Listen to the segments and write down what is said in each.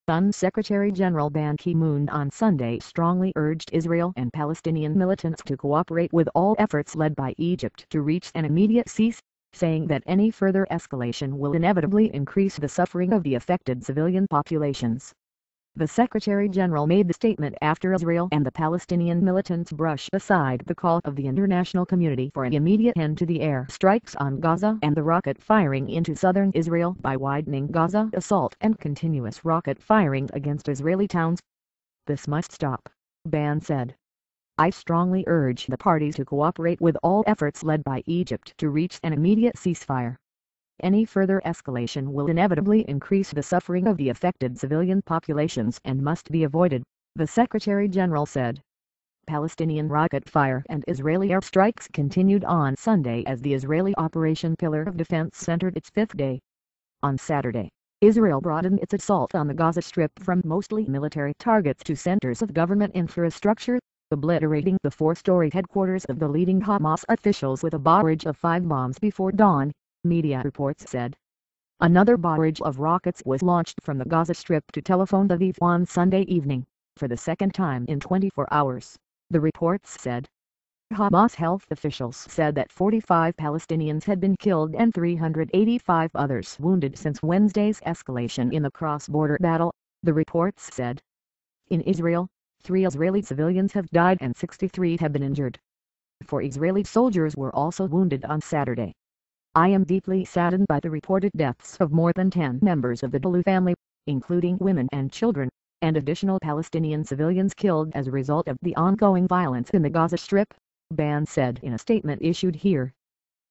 UN Secretary-General Ban Ki-moon on Sunday strongly urged Israel and Palestinian militants to cooperate with all efforts led by Egypt to reach an immediate cease, saying that any further escalation will inevitably increase the suffering of the affected civilian populations. The Secretary-General made the statement after Israel and the Palestinian militants brushed aside the call of the international community for an immediate end to the air strikes on Gaza and the rocket firing into southern Israel by widening Gaza assault and continuous rocket firing against Israeli towns. "This must stop," Ban said. "I strongly urge the parties to cooperate with all efforts led by Egypt to reach an immediate ceasefire. Any further escalation will inevitably increase the suffering of the affected civilian populations and must be avoided," the Secretary-General said. Palestinian rocket fire and Israeli airstrikes continued on Sunday as the Israeli Operation Pillar of Defense entered its fifth day. On Saturday, Israel broadened its assault on the Gaza Strip from mostly military targets to centers of government infrastructure, obliterating the four-story headquarters of the leading Hamas officials with a barrage of 5 bombs before dawn, media reports said. Another barrage of rockets was launched from the Gaza Strip to Tel Aviv on Sunday evening, for the second time in 24 hours, the reports said. Hamas health officials said that 45 Palestinians had been killed and 385 others wounded since Wednesday's escalation in the cross-border battle, the reports said. In Israel, 3 Israeli civilians have died and 63 have been injured. 4 Israeli soldiers were also wounded on Saturday. "I am deeply saddened by the reported deaths of more than 10 members of the Dalu family, including women and children, and additional Palestinian civilians killed as a result of the ongoing violence in the Gaza Strip," Ban said in a statement issued here.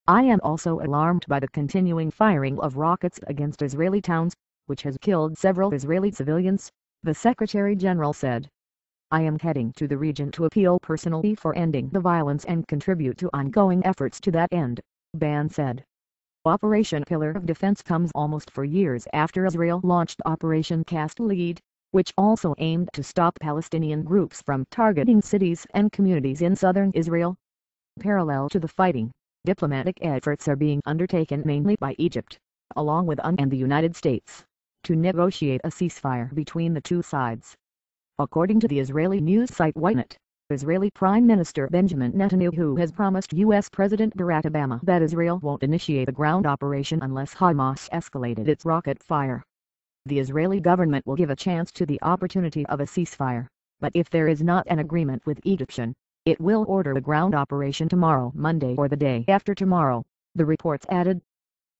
"I am also alarmed by the continuing firing of rockets against Israeli towns, which has killed several Israeli civilians," the Secretary-General said. "I am heading to the region to appeal personally for ending the violence and contribute to ongoing efforts to that end," Ban said. Operation Pillar of Defense comes almost 4 years after Israel launched Operation Cast Lead, which also aimed to stop Palestinian groups from targeting cities and communities in southern Israel. Parallel to the fighting, diplomatic efforts are being undertaken mainly by Egypt, along with UN and the United States, to negotiate a ceasefire between the two sides. According to the Israeli news site Ynet, Israeli Prime Minister Benjamin Netanyahu has promised U.S. President Barack Obama that Israel won't initiate a ground operation unless Hamas escalated its rocket fire. The Israeli government will give a chance to the opportunity of a ceasefire, but if there is not an agreement with Egyptian, it will order a ground operation tomorrow, Monday, or the day after tomorrow, the reports added.